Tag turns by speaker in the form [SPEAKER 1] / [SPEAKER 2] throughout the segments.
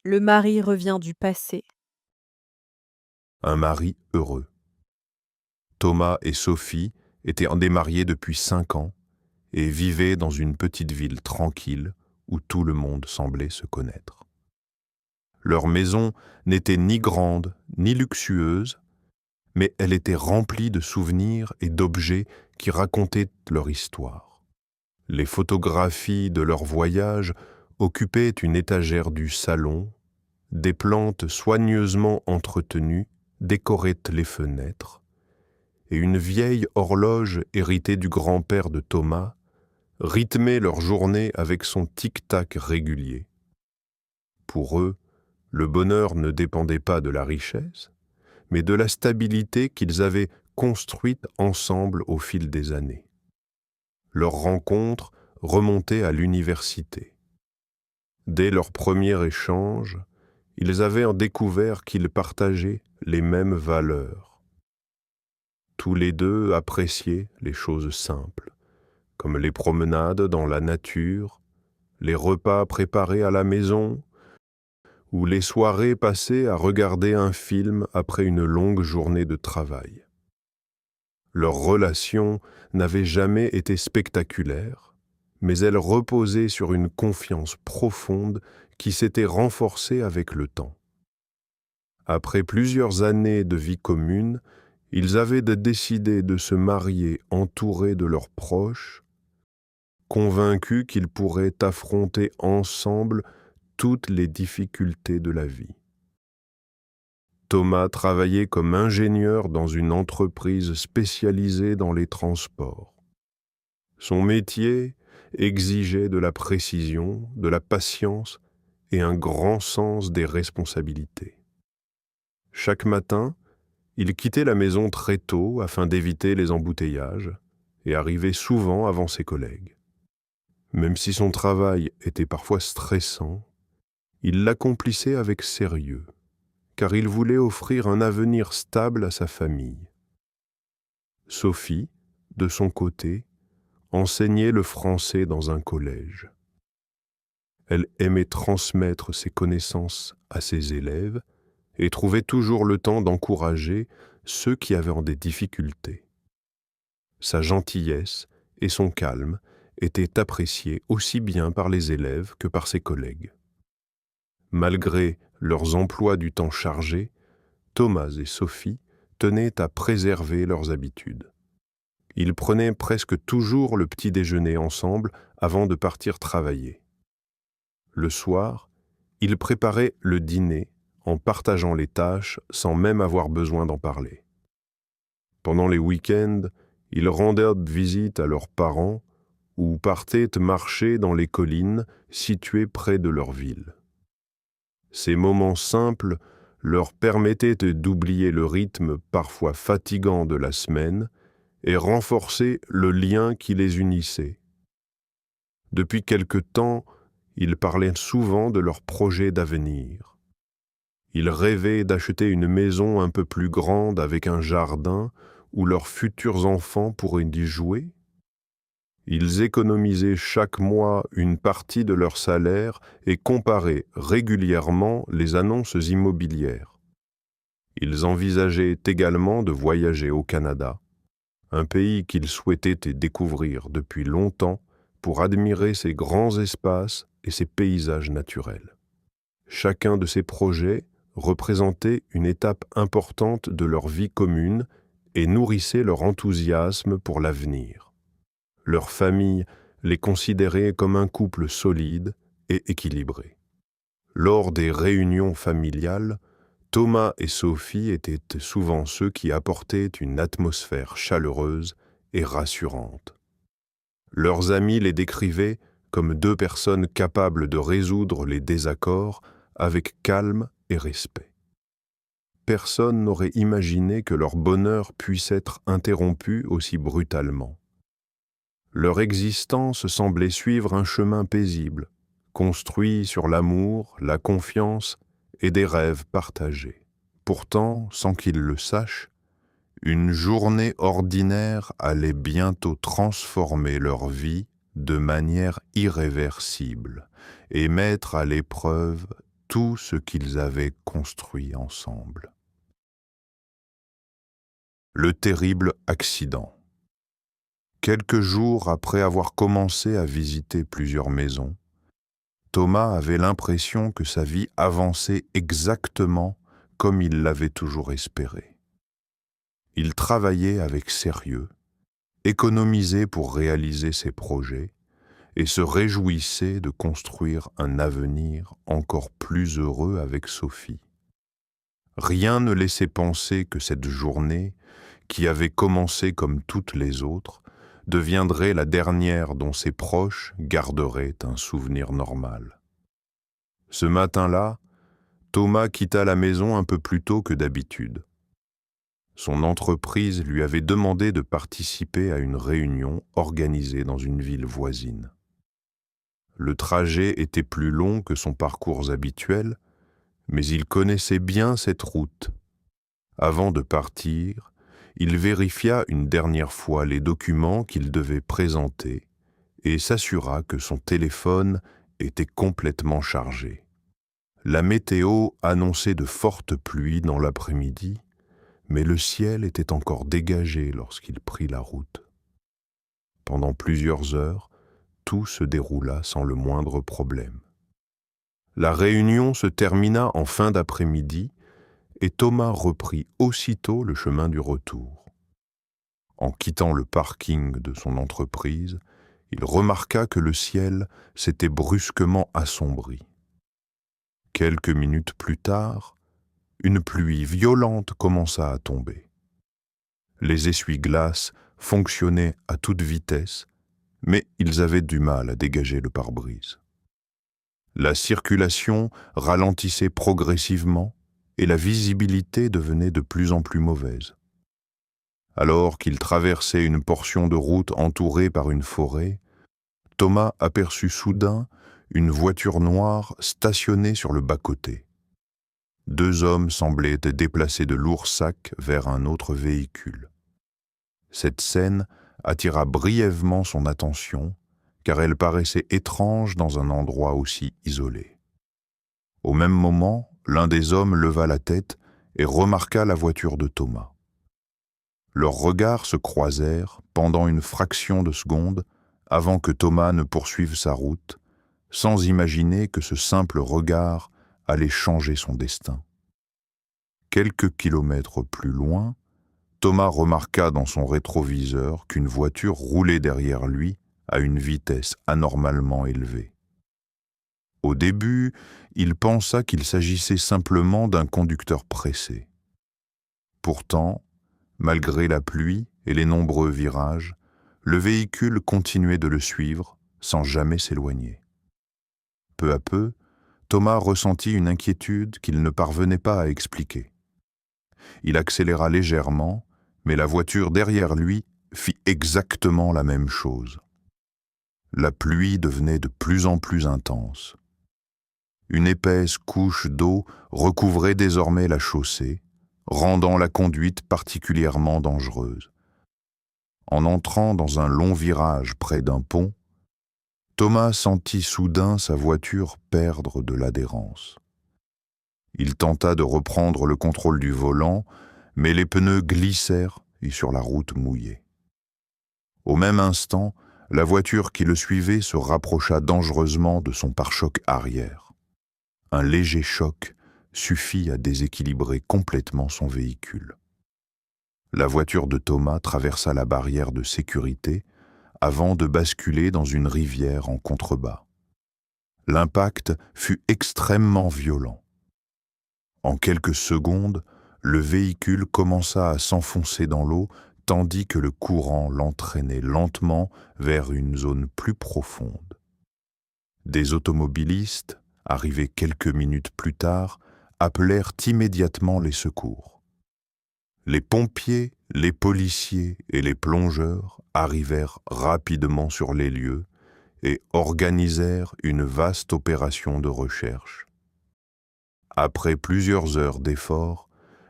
[SPEAKER 1] Le mari revient du passé.
[SPEAKER 2] Un mari heureux. Thomas et Sophie étaient démariés depuis 5 ans et vivaient dans une petite ville tranquille où tout le monde semblait se connaître. Leur maison n'était ni grande ni luxueuse, mais elle était remplie de souvenirs et d'objets qui racontaient leur histoire. Les photographies de leur voyage occupaient une étagère du salon, des plantes soigneusement entretenues décoraient les fenêtres, et une vieille horloge héritée du grand-père de Thomas rythmait leur journée avec son tic-tac régulier. Pour eux, le bonheur ne dépendait pas de la richesse, mais de la stabilité qu'ils avaient construite ensemble au fil des années. Leur rencontre remontait à l'université. Dès leur premier échange, ils avaient découvert qu'ils partageaient les mêmes valeurs. Tous les deux appréciaient les choses simples, comme les promenades dans la nature, les repas préparés à la maison, ou les soirées passées à regarder un film après une longue journée de travail. Leur relation n'avait jamais été spectaculaire, mais elle reposait sur une confiance profonde qui s'était renforcée avec le temps. Après plusieurs années de vie commune, ils avaient décidé de se marier entourés de leurs proches, convaincus qu'ils pourraient affronter ensemble toutes les difficultés de la vie. Thomas travaillait comme ingénieur dans une entreprise spécialisée dans les transports. Son métier exigeait de la précision, de la patience et un grand sens des responsabilités. Chaque matin, il quittait la maison très tôt afin d'éviter les embouteillages et arrivait souvent avant ses collègues. Même si son travail était parfois stressant, il l'accomplissait avec sérieux, car il voulait offrir un avenir stable à sa famille. Sophie, de son côté, enseignait le français dans un collège. Elle aimait transmettre ses connaissances à ses élèves et trouvait toujours le temps d'encourager ceux qui avaient des difficultés. Sa gentillesse et son calme étaient appréciés aussi bien par les élèves que par ses collègues. Malgré leurs emplois du temps chargés, Thomas et Sophie tenaient à préserver leurs habitudes. Ils prenaient presque toujours le petit déjeuner ensemble avant de partir travailler. Le soir, ils préparaient le dîner en partageant les tâches sans même avoir besoin d'en parler. Pendant les week-ends, ils rendaient visite à leurs parents ou partaient marcher dans les collines situées près de leur ville. Ces moments simples leur permettaient d'oublier le rythme parfois fatigant de la semaine et renforcer le lien qui les unissait. Depuis quelque temps, ils parlaient souvent de leurs projets d'avenir. Ils rêvaient d'acheter une maison un peu plus grande avec un jardin où leurs futurs enfants pourraient y jouer. Ils économisaient chaque mois une partie de leur salaire et comparaient régulièrement les annonces immobilières. Ils envisageaient également de voyager au Canada, un pays qu'ils souhaitaient découvrir depuis longtemps pour admirer ses grands espaces et ses paysages naturels. Chacun de ces projets représentait une étape importante de leur vie commune et nourrissait leur enthousiasme pour l'avenir. Leur famille les considérait comme un couple solide et équilibré. Lors des réunions familiales, Thomas et Sophie étaient souvent ceux qui apportaient une atmosphère chaleureuse et rassurante. Leurs amis les décrivaient comme deux personnes capables de résoudre les désaccords avec calme et respect. Personne n'aurait imaginé que leur bonheur puisse être interrompu aussi brutalement. Leur existence semblait suivre un chemin paisible, construit sur l'amour, la confiance et des rêves partagés. Pourtant, sans qu'ils le sachent, une journée ordinaire allait bientôt transformer leur vie de manière irréversible et mettre à l'épreuve tout ce qu'ils avaient construit ensemble. Le terrible accident. Quelques jours après avoir commencé à visiter plusieurs maisons, Thomas avait l'impression que sa vie avançait exactement comme il l'avait toujours espéré. Il travaillait avec sérieux, économisait pour réaliser ses projets et se réjouissait de construire un avenir encore plus heureux avec Sophie. Rien ne laissait penser que cette journée, qui avait commencé comme toutes les autres, deviendrait la dernière dont ses proches garderaient un souvenir normal. Ce matin-là, Thomas quitta la maison un peu plus tôt que d'habitude. Son entreprise lui avait demandé de participer à une réunion organisée dans une ville voisine. Le trajet était plus long que son parcours habituel, mais il connaissait bien cette route. Avant de partir, il vérifia une dernière fois les documents qu'il devait présenter et s'assura que son téléphone était complètement chargé. La météo annonçait de fortes pluies dans l'après-midi, mais le ciel était encore dégagé lorsqu'il prit la route. Pendant plusieurs heures, tout se déroula sans le moindre problème. La réunion se termina en fin d'après-midi et Thomas reprit aussitôt le chemin du retour. En quittant le parking de son entreprise, il remarqua que le ciel s'était brusquement assombri. Quelques minutes plus tard, une pluie violente commença à tomber. Les essuie-glaces fonctionnaient à toute vitesse, mais ils avaient du mal à dégager le pare-brise. La circulation ralentissait progressivement et la visibilité devenait de plus en plus mauvaise. Alors qu'il traversait une portion de route entourée par une forêt, Thomas aperçut soudain une voiture noire stationnée sur le bas-côté. Deux hommes semblaient déplacer de lourds sacs vers un autre véhicule. Cette scène attira brièvement son attention, car elle paraissait étrange dans un endroit aussi isolé. Au même moment, l'un des hommes leva la tête et remarqua la voiture de Thomas. Leurs regards se croisèrent pendant une fraction de seconde avant que Thomas ne poursuive sa route, sans imaginer que ce simple regard allait changer son destin. Quelques kilomètres plus loin, Thomas remarqua dans son rétroviseur qu'une voiture roulait derrière lui à une vitesse anormalement élevée. Au début, il pensa qu'il s'agissait simplement d'un conducteur pressé. Pourtant, malgré la pluie et les nombreux virages, le véhicule continuait de le suivre sans jamais s'éloigner. Peu à peu, Thomas ressentit une inquiétude qu'il ne parvenait pas à expliquer. Il accéléra légèrement, mais la voiture derrière lui fit exactement la même chose. La pluie devenait de plus en plus intense. Une épaisse couche d'eau recouvrait désormais la chaussée, rendant la conduite particulièrement dangereuse. En entrant dans un long virage près d'un pont, Thomas sentit soudain sa voiture perdre de l'adhérence. Il tenta de reprendre le contrôle du volant, mais les pneus glissèrent sur la route mouillée. Au même instant, la voiture qui le suivait se rapprocha dangereusement de son pare-choc arrière. Un léger choc suffit à déséquilibrer complètement son véhicule. La voiture de Thomas traversa la barrière de sécurité avant de basculer dans une rivière en contrebas. L'impact fut extrêmement violent. En quelques secondes, le véhicule commença à s'enfoncer dans l'eau tandis que le courant l'entraînait lentement vers une zone plus profonde. Des automobilistes, arrivés quelques minutes plus tard, appelèrent immédiatement les secours. Les pompiers, les policiers et les plongeurs arrivèrent rapidement sur les lieux et organisèrent une vaste opération de recherche. Après plusieurs heures d'efforts,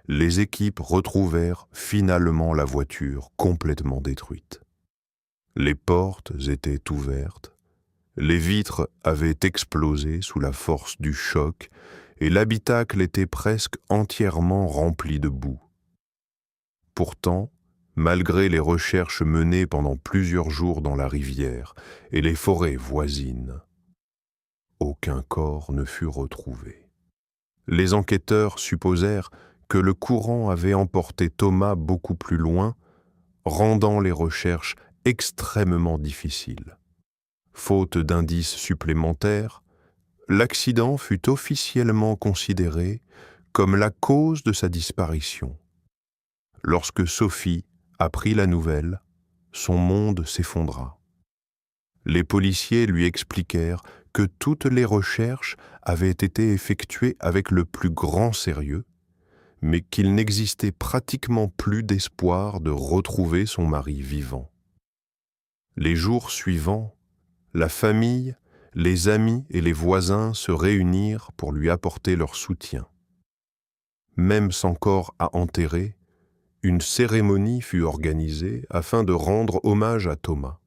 [SPEAKER 2] les équipes retrouvèrent finalement la voiture complètement détruite. Les portes étaient ouvertes, les vitres avaient explosé sous la force du choc et l'habitacle était presque entièrement rempli de boue. Pourtant, malgré les recherches menées pendant plusieurs jours dans la rivière et les forêts voisines, aucun corps ne fut retrouvé. Les enquêteurs supposèrent que le courant avait emporté Thomas beaucoup plus loin, rendant les recherches extrêmement difficiles. Faute d'indices supplémentaires, l'accident fut officiellement considéré comme la cause de sa disparition. Lorsque Sophie apprit la nouvelle, son monde s'effondra. Les policiers lui expliquèrent que toutes les recherches avaient été effectuées avec le plus grand sérieux, mais qu'il n'existait pratiquement plus d'espoir de retrouver son mari vivant. Les jours suivants, la famille, les amis et les voisins se réunirent pour lui apporter leur soutien. Même sans corps à enterrer, une cérémonie fut organisée afin de rendre hommage à Thomas.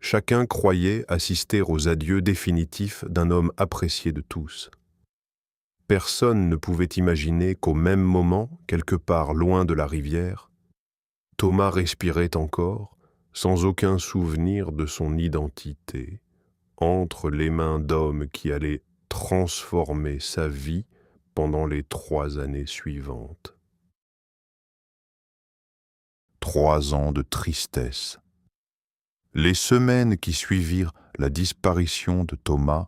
[SPEAKER 2] Chacun croyait assister aux adieux définitifs d'un homme apprécié de tous. Personne ne pouvait imaginer qu'au même moment, quelque part loin de la rivière, Thomas respirait encore, sans aucun souvenir de son identité, entre les mains d'hommes qui allaient transformer sa vie pendant les 3 années suivantes. 3 ans de tristesse. Les semaines qui suivirent la disparition de Thomas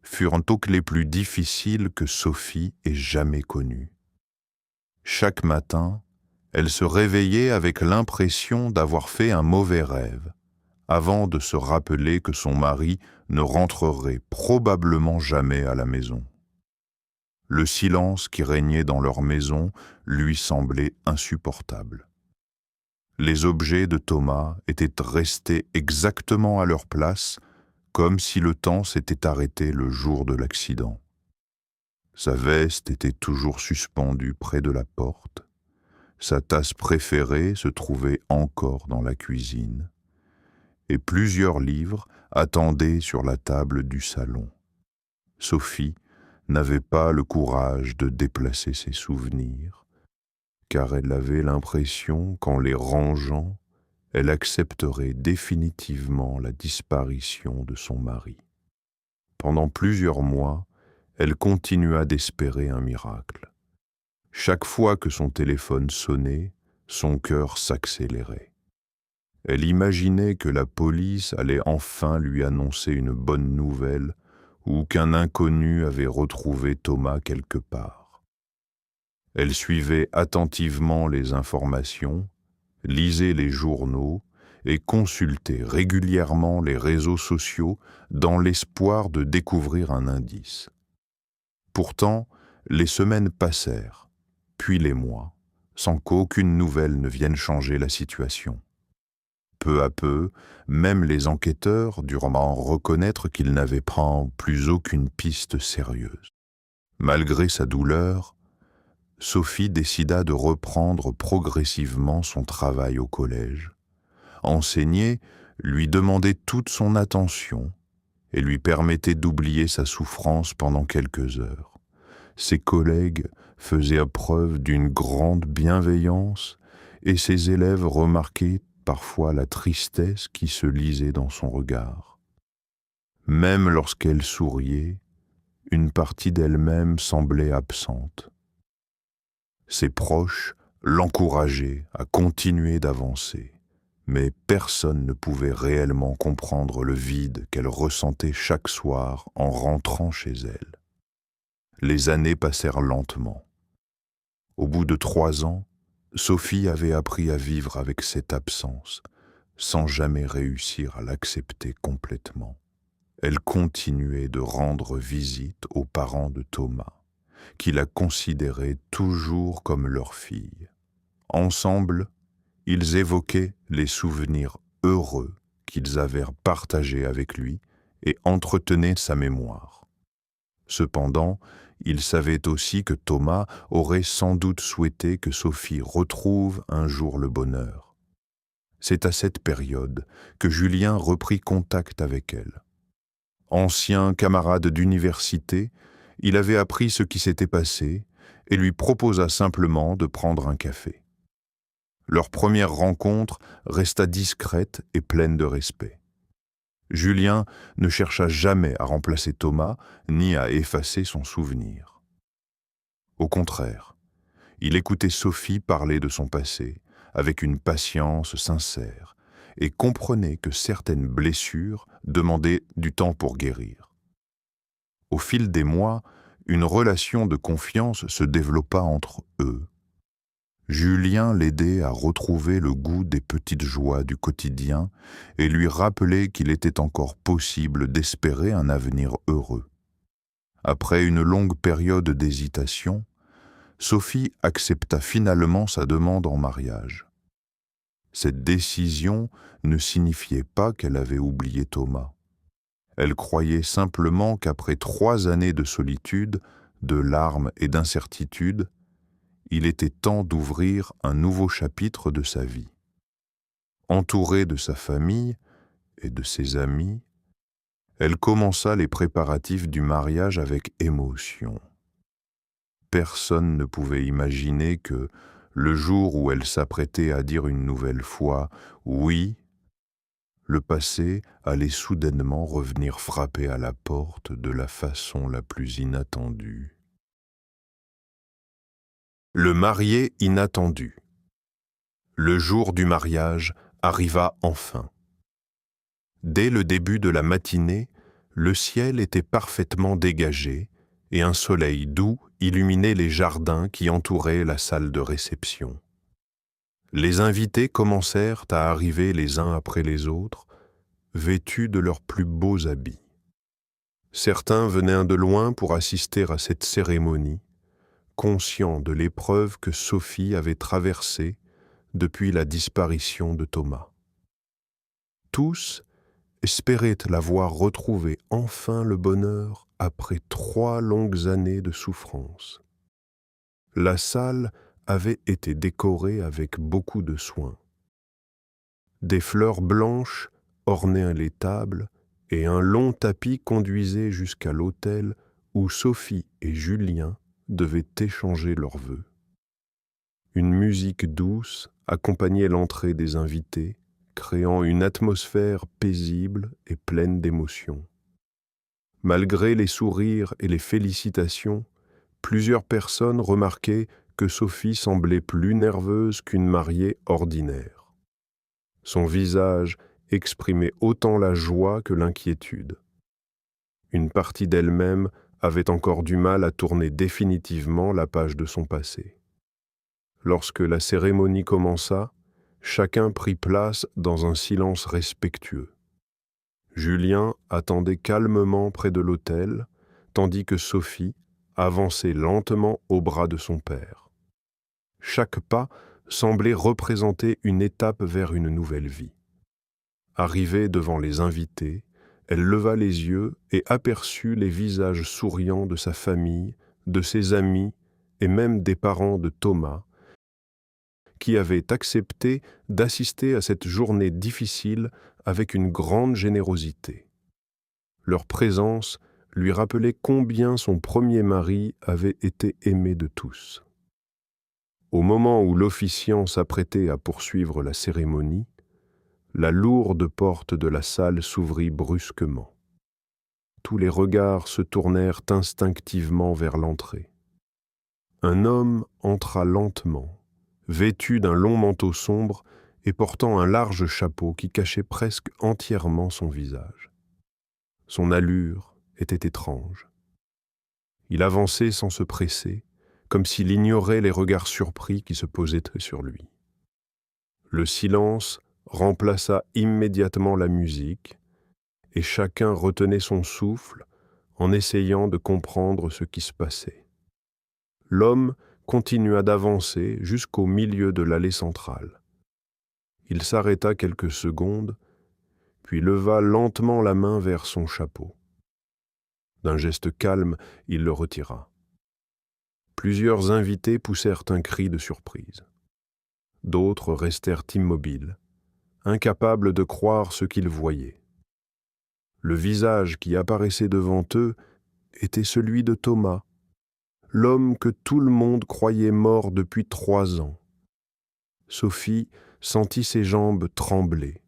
[SPEAKER 2] furent donc les plus difficiles que Sophie ait jamais connues. Chaque matin, elle se réveillait avec l'impression d'avoir fait un mauvais rêve, avant de se rappeler que son mari ne rentrerait probablement jamais à la maison. Le silence qui régnait dans leur maison lui semblait insupportable. Les objets de Thomas étaient restés exactement à leur place, comme si le temps s'était arrêté le jour de l'accident. Sa veste était toujours suspendue près de la porte. Sa tasse préférée se trouvait encore dans la cuisine. Et plusieurs livres attendaient sur la table du salon. Sophie n'avait pas le courage de déplacer ses souvenirs, car elle avait l'impression qu'en les rangeant, elle accepterait définitivement la disparition de son mari. Pendant plusieurs mois, elle continua d'espérer un miracle. Chaque fois que son téléphone sonnait, son cœur s'accélérait. Elle imaginait que la police allait enfin lui annoncer une bonne nouvelle ou qu'un inconnu avait retrouvé Thomas quelque part. Elle suivait attentivement les informations, lisait les journaux et consultait régulièrement les réseaux sociaux dans l'espoir de découvrir un indice. Pourtant, les semaines passèrent, puis les mois, sans qu'aucune nouvelle ne vienne changer la situation. Peu à peu, même les enquêteurs durent en reconnaître qu'ils n'avaient plus aucune piste sérieuse. Malgré sa douleur, Sophie décida de reprendre progressivement son travail au collège. Enseigner lui demandait toute son attention et lui permettait d'oublier sa souffrance pendant quelques heures. Ses collègues faisaient preuve d'une grande bienveillance et ses élèves remarquaient parfois la tristesse qui se lisait dans son regard. Même lorsqu'elle souriait, une partie d'elle-même semblait absente. Ses proches l'encourageaient à continuer d'avancer, mais personne ne pouvait réellement comprendre le vide qu'elle ressentait chaque soir en rentrant chez elle. Les années passèrent lentement. Au bout de 3 ans, Sophie avait appris à vivre avec cette absence, sans jamais réussir à l'accepter complètement. Elle continuait de rendre visite aux parents de Thomas, qui la considéraient toujours comme leur fille. Ensemble, ils évoquaient les souvenirs heureux qu'ils avaient partagés avec lui et entretenaient sa mémoire. Cependant, ils savaient aussi que Thomas aurait sans doute souhaité que Sophie retrouve un jour le bonheur. C'est à cette période que Julien reprit contact avec elle. Ancien camarade d'université, Il avait appris ce qui s'était passé et lui proposa simplement de prendre un café. Leur première rencontre resta discrète et pleine de respect. Julien ne chercha jamais à remplacer Thomas ni à effacer son souvenir. Au contraire, il écoutait Sophie parler de son passé avec une patience sincère et comprenait que certaines blessures demandaient du temps pour guérir. Au fil des mois, une relation de confiance se développa entre eux. Julien l'aidait à retrouver le goût des petites joies du quotidien et lui rappelait qu'il était encore possible d'espérer un avenir heureux. Après une longue période d'hésitation, Sophie accepta finalement sa demande en mariage. Cette décision ne signifiait pas qu'elle avait oublié Thomas. Elle croyait simplement qu'après 3 années de solitude, de larmes et d'incertitude, il était temps d'ouvrir un nouveau chapitre de sa vie. Entourée de sa famille et de ses amis, elle commença les préparatifs du mariage avec émotion. Personne ne pouvait imaginer que, le jour où elle s'apprêtait à dire une nouvelle fois « oui », le passé allait soudainement revenir frapper à la porte de la façon la plus inattendue. Le marié inattendu. Le jour du mariage arriva enfin. Dès le début de la matinée, le ciel était parfaitement dégagé et un soleil doux illuminait les jardins qui entouraient la salle de réception. Les invités commencèrent à arriver les uns après les autres, vêtus de leurs plus beaux habits. Certains venaient de loin pour assister à cette cérémonie, conscients de l'épreuve que Sophie avait traversée depuis la disparition de Thomas. Tous espéraient la voir retrouver enfin le bonheur après 3 longues années de souffrance. La salle avait été décorée avec beaucoup de soin. Des fleurs blanches ornaient les tables et un long tapis conduisait jusqu'à l'autel où Sophie et Julien devaient échanger leurs vœux. Une musique douce accompagnait l'entrée des invités, créant une atmosphère paisible et pleine d'émotion. Malgré les sourires et les félicitations, plusieurs personnes remarquaient que Sophie semblait plus nerveuse qu'une mariée ordinaire. Son visage exprimait autant la joie que l'inquiétude. Une partie d'elle-même avait encore du mal à tourner définitivement la page de son passé. Lorsque la cérémonie commença, chacun prit place dans un silence respectueux. Julien attendait calmement près de l'autel, tandis que Sophie avançait lentement au bras de son père. Chaque pas semblait représenter une étape vers une nouvelle vie. Arrivée devant les invités, elle leva les yeux et aperçut les visages souriants de sa famille, de ses amis et même des parents de Thomas, qui avaient accepté d'assister à cette journée difficile avec une grande générosité. Leur présence lui rappelait combien son premier mari avait été aimé de tous. Au moment où l'officiant s'apprêtait à poursuivre la cérémonie, la lourde porte de la salle s'ouvrit brusquement. Tous les regards se tournèrent instinctivement vers l'entrée. Un homme entra lentement, vêtu d'un long manteau sombre et portant un large chapeau qui cachait presque entièrement son visage. Son allure était étrange. Il avançait sans se presser, comme s'il ignorait les regards surpris qui se posaient sur lui. Le silence remplaça immédiatement la musique, et chacun retenait son souffle en essayant de comprendre ce qui se passait. L'homme continua d'avancer jusqu'au milieu de l'allée centrale. Il s'arrêta quelques secondes, puis leva lentement la main vers son chapeau. D'un geste calme, il le retira. Plusieurs invités poussèrent un cri de surprise. D'autres restèrent immobiles, incapables de croire ce qu'ils voyaient. Le visage qui apparaissait devant eux était celui de Thomas, l'homme que tout le monde croyait mort depuis 3 ans. Sophie sentit ses jambes trembler.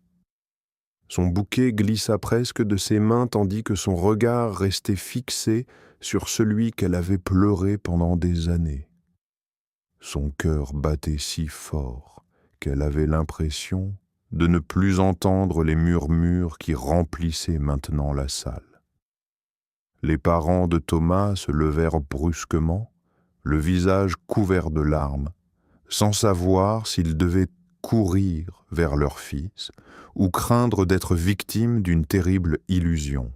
[SPEAKER 2] Son bouquet glissa presque de ses mains tandis que son regard restait fixé sur celui qu'elle avait pleuré pendant des années. Son cœur battait si fort qu'elle avait l'impression de ne plus entendre les murmures qui remplissaient maintenant la salle. Les parents de Thomas se levèrent brusquement, le visage couvert de larmes, sans savoir s'ils devaient courir vers leur fils ou craindre d'être victimes d'une terrible illusion.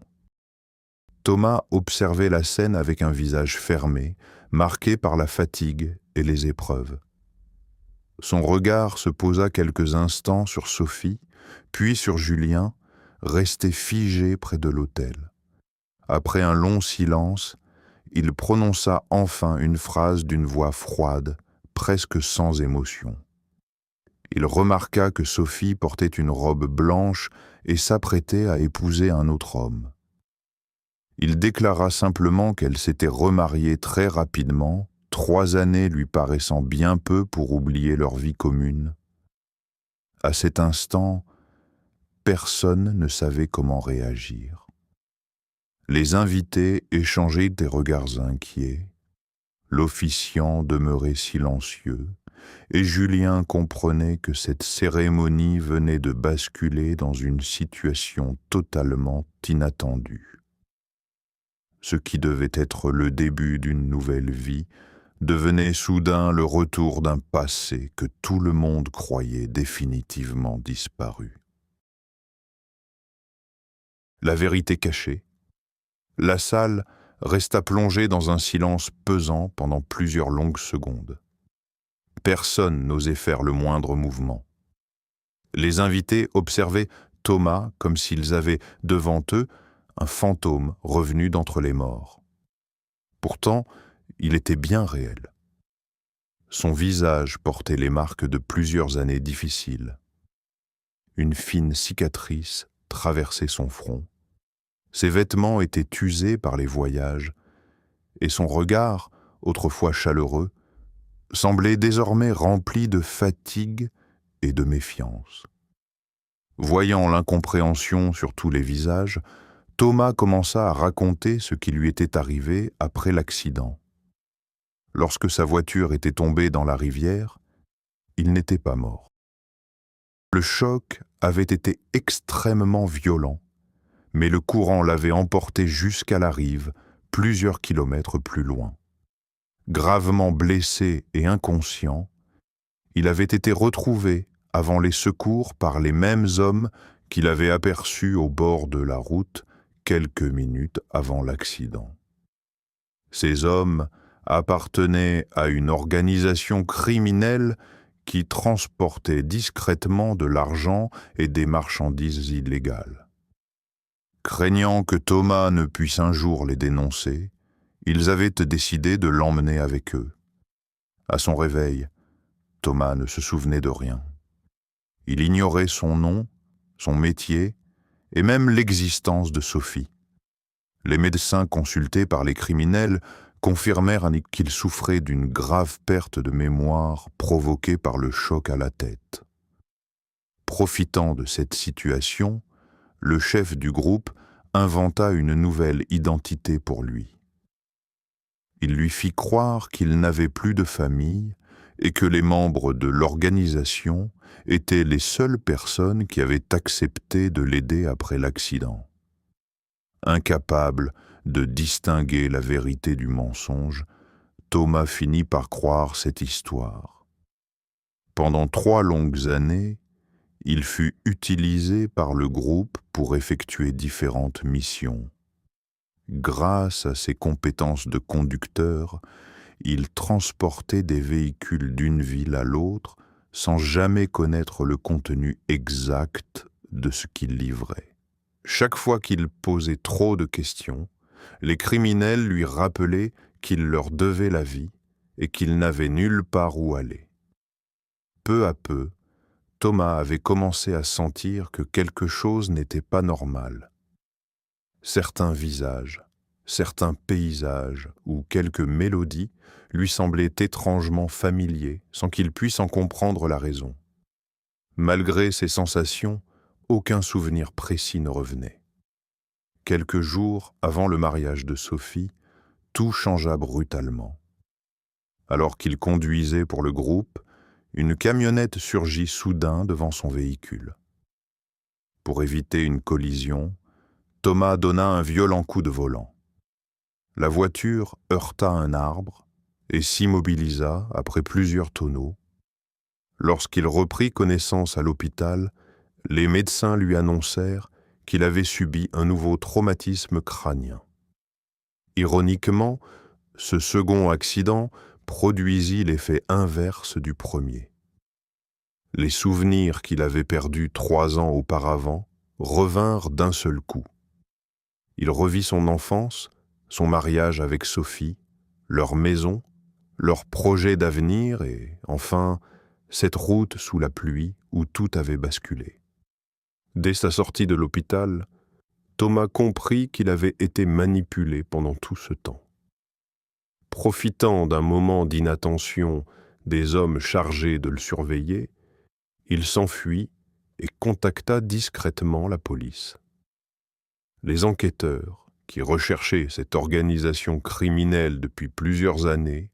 [SPEAKER 2] Thomas observait la scène avec un visage fermé, marqué par la fatigue et les épreuves. Son regard se posa quelques instants sur Sophie, puis sur Julien, resté figé près de l'autel. Après un long silence, il prononça enfin une phrase d'une voix froide, presque sans émotion. Il remarqua que Sophie portait une robe blanche et s'apprêtait à épouser un autre homme. Il déclara simplement qu'elle s'était remariée très rapidement, 3 années lui paraissant bien peu pour oublier leur vie commune. À cet instant, personne ne savait comment réagir. Les invités échangeaient des regards inquiets, l'officiant demeurait silencieux, et Julien comprenait que cette cérémonie venait de basculer dans une situation totalement inattendue. Ce qui devait être le début d'une nouvelle vie devenait soudain le retour d'un passé que tout le monde croyait définitivement disparu. La vérité cachée, la salle resta plongée dans un silence pesant pendant plusieurs longues secondes. Personne n'osait faire le moindre mouvement. Les invités observaient Thomas comme s'ils avaient devant eux un fantôme revenu d'entre les morts. Pourtant, il était bien réel. Son visage portait les marques de plusieurs années difficiles. Une fine cicatrice traversait son front. Ses vêtements étaient usés par les voyages, et son regard, autrefois chaleureux, semblait désormais rempli de fatigue et de méfiance. Voyant l'incompréhension sur tous les visages, Thomas commença à raconter ce qui lui était arrivé après l'accident. Lorsque sa voiture était tombée dans la rivière, il n'était pas mort. Le choc avait été extrêmement violent, mais le courant l'avait emporté jusqu'à la rive, plusieurs kilomètres plus loin. Gravement blessé et inconscient, il avait été retrouvé avant les secours par les mêmes hommes qu'il avait aperçus au bord de la route quelques minutes avant l'accident. Ces hommes appartenaient à une organisation criminelle qui transportait discrètement de l'argent et des marchandises illégales. Craignant que Thomas ne puisse un jour les dénoncer, ils avaient décidé de l'emmener avec eux. À son réveil, Thomas ne se souvenait de rien. Il ignorait son nom, son métier et même l'existence de Sophie. Les médecins consultés par les criminels confirmèrent qu'il souffrait d'une grave perte de mémoire provoquée par le choc à la tête. Profitant de cette situation, le chef du groupe inventa une nouvelle identité pour lui. Il lui fit croire qu'il n'avait plus de famille et que les membres de l'organisation étaient les seules personnes qui avaient accepté de l'aider après l'accident. Incapable de distinguer la vérité du mensonge, Thomas finit par croire cette histoire. Pendant 3 longues années, il fut utilisé par le groupe pour effectuer différentes missions. Grâce à ses compétences de conducteur, il transportait des véhicules d'une ville à l'autre sans jamais connaître le contenu exact de ce qu'il livrait. Chaque fois qu'il posait trop de questions, les criminels lui rappelaient qu'il leur devait la vie et qu'il n'avait nulle part où aller. Peu à peu, Thomas avait commencé à sentir que quelque chose n'était pas normal. Certains visages, certains paysages ou quelques mélodies lui semblaient étrangement familiers sans qu'il puisse en comprendre la raison. Malgré ces sensations, aucun souvenir précis ne revenait. Quelques jours avant le mariage de Sophie, tout changea brutalement. Alors qu'il conduisait pour le groupe, une camionnette surgit soudain devant son véhicule. Pour éviter une collision, Thomas donna un violent coup de volant. La voiture heurta un arbre et s'immobilisa après plusieurs tonneaux. Lorsqu'il reprit connaissance à l'hôpital, les médecins lui annoncèrent qu'il avait subi un nouveau traumatisme crânien. Ironiquement, ce second accident produisit l'effet inverse du premier. Les souvenirs qu'il avait perdus 3 ans auparavant revinrent d'un seul coup. Il revit son enfance, son mariage avec Sophie, leur maison, leurs projets d'avenir et, enfin, cette route sous la pluie où tout avait basculé. Dès sa sortie de l'hôpital, Thomas comprit qu'il avait été manipulé pendant tout ce temps. Profitant d'un moment d'inattention des hommes chargés de le surveiller, il s'enfuit et contacta discrètement la police. Les enquêteurs, qui recherchaient cette organisation criminelle depuis plusieurs années,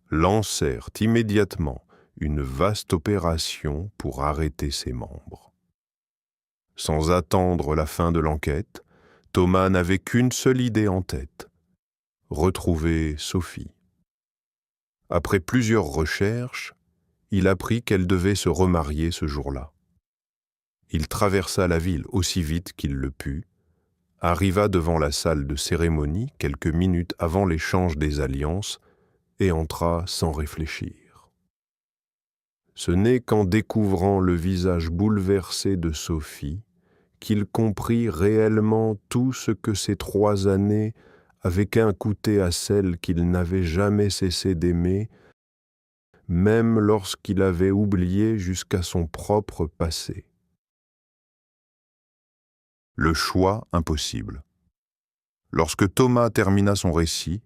[SPEAKER 2] lancèrent immédiatement une vaste opération pour arrêter ses membres. Sans attendre la fin de l'enquête, Thomas n'avait qu'une seule idée en tête: retrouver Sophie. Après plusieurs recherches, il apprit qu'elle devait se remarier ce jour-là. Il traversa la ville aussi vite qu'il le put, arriva devant la salle de cérémonie quelques minutes avant l'échange des alliances et entra sans réfléchir. Ce n'est qu'en découvrant le visage bouleversé de Sophie qu'il comprit réellement tout ce que ces 3 années avaient coûté à celle qu'il n'avait jamais cessé d'aimer, même lorsqu'il avait oublié jusqu'à son propre passé. Le choix impossible. Lorsque Thomas termina son récit,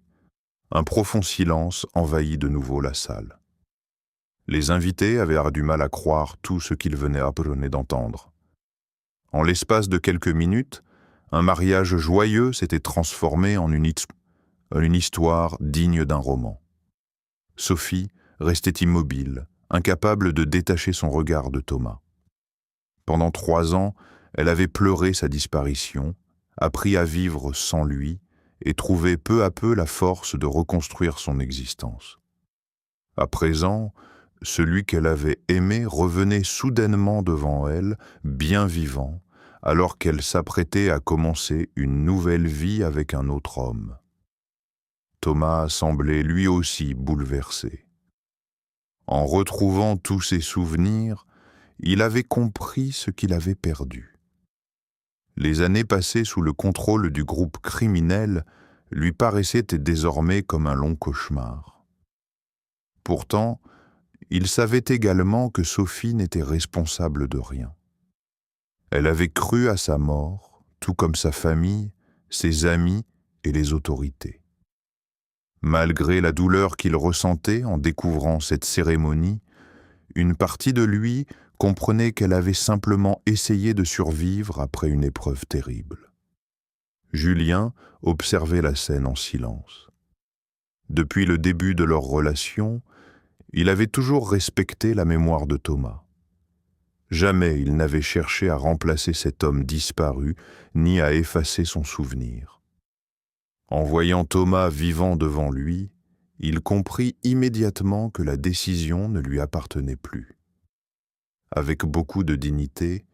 [SPEAKER 2] un profond silence envahit de nouveau la salle. Les invités avaient du mal à croire tout ce qu'ils venaient d'entendre. En l'espace de quelques minutes, un mariage joyeux s'était transformé en une histoire digne d'un roman. Sophie restait immobile, incapable de détacher son regard de Thomas. Pendant 3 ans, elle avait pleuré sa disparition, appris à vivre sans lui et trouvé peu à peu la force de reconstruire son existence. À présent, celui qu'elle avait aimé revenait soudainement devant elle, bien vivant, alors qu'elle s'apprêtait à commencer une nouvelle vie avec un autre homme. Thomas semblait lui aussi bouleversé. En retrouvant tous ses souvenirs, il avait compris ce qu'il avait perdu. Les années passées sous le contrôle du groupe criminel lui paraissaient désormais comme un long cauchemar. Pourtant, il savait également que Sophie n'était responsable de rien. Elle avait cru à sa mort, tout comme sa famille, ses amis et les autorités. Malgré la douleur qu'il ressentait en découvrant cette cérémonie, une partie de lui comprenait qu'elle avait simplement essayé de survivre après une épreuve terrible. Julien observait la scène en silence. Depuis le début de leur relation, il avait toujours respecté la mémoire de Thomas. Jamais il n'avait cherché à remplacer cet homme disparu, ni à effacer son souvenir. En voyant Thomas vivant devant lui, il comprit immédiatement que la décision ne lui appartenait plus. Avec beaucoup de dignité,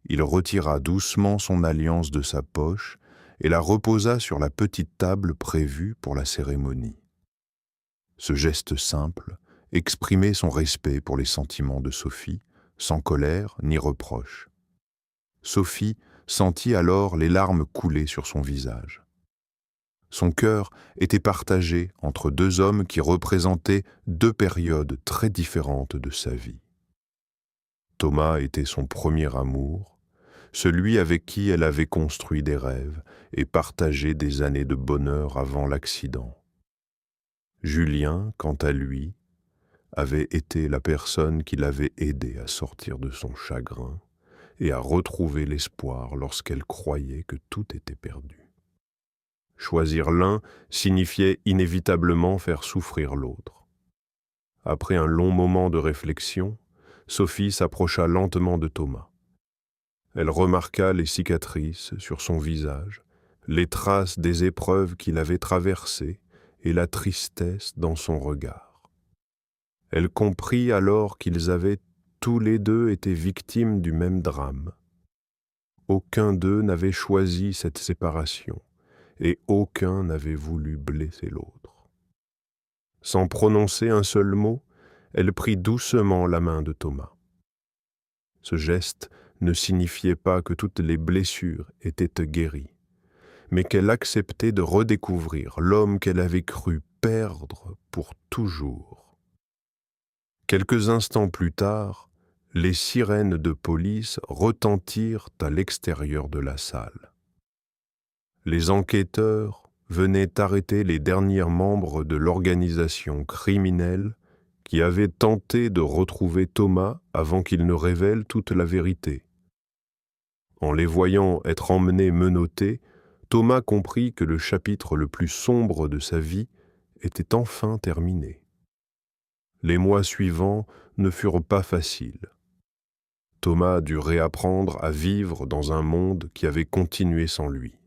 [SPEAKER 2] il retira doucement son alliance de sa poche et la reposa sur la petite table prévue pour la cérémonie. Ce geste simple exprimait son respect pour les sentiments de Sophie, sans colère ni reproche. Sophie sentit alors les larmes couler sur son visage. Son cœur était partagé entre 2 hommes qui représentaient 2 périodes très différentes de sa vie. Thomas était son premier amour, celui avec qui elle avait construit des rêves et partagé des années de bonheur avant l'accident. Julien, quant à lui, avait été la personne qui l'avait aidée à sortir de son chagrin et à retrouver l'espoir lorsqu'elle croyait que tout était perdu. Choisir l'un signifiait inévitablement faire souffrir l'autre. Après un long moment de réflexion, Sophie s'approcha lentement de Thomas. Elle remarqua les cicatrices sur son visage, les traces des épreuves qu'il avait traversées et la tristesse dans son regard. Elle comprit alors qu'ils avaient tous les deux été victimes du même drame. Aucun d'eux n'avait choisi cette séparation et aucun n'avait voulu blesser l'autre. Sans prononcer un seul mot, elle prit doucement la main de Thomas. Ce geste ne signifiait pas que toutes les blessures étaient guéries, mais qu'elle acceptait de redécouvrir l'homme qu'elle avait cru perdre pour toujours. Quelques instants plus tard, les sirènes de police retentirent à l'extérieur de la salle. Les enquêteurs venaient arrêter les derniers membres de l'organisation criminelle qui avait tenté de retrouver Thomas avant qu'il ne révèle toute la vérité. En les voyant être emmenés menottés, Thomas comprit que le chapitre le plus sombre de sa vie était enfin terminé. Les mois suivants ne furent pas faciles. Thomas dut réapprendre à vivre dans un monde qui avait continué sans lui.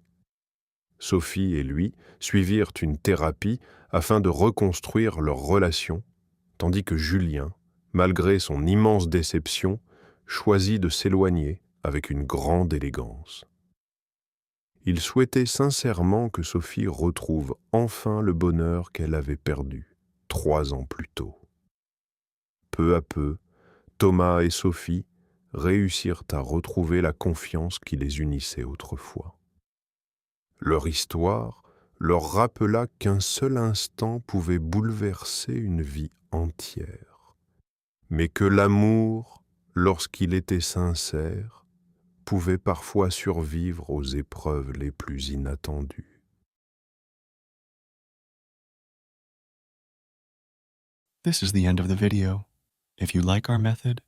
[SPEAKER 2] Sophie et lui suivirent une thérapie afin de reconstruire leur relation, tandis que Julien, malgré son immense déception, choisit de s'éloigner avec une grande élégance. Il souhaitait sincèrement que Sophie retrouve enfin le bonheur qu'elle avait perdu 3 ans plus tôt. Peu à peu, Thomas et Sophie réussirent à retrouver la confiance qui les unissait autrefois. Leur histoire leur rappela qu'un seul instant pouvait bouleverser une vie entière, mais que l'amour, lorsqu'il était sincère, pouvait parfois survivre aux épreuves les plus inattendues.
[SPEAKER 3] This is the end of the video. If you like our method,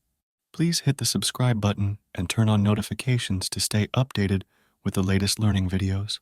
[SPEAKER 3] please hit the subscribe button and turn on notifications to stay updated with the latest learning videos.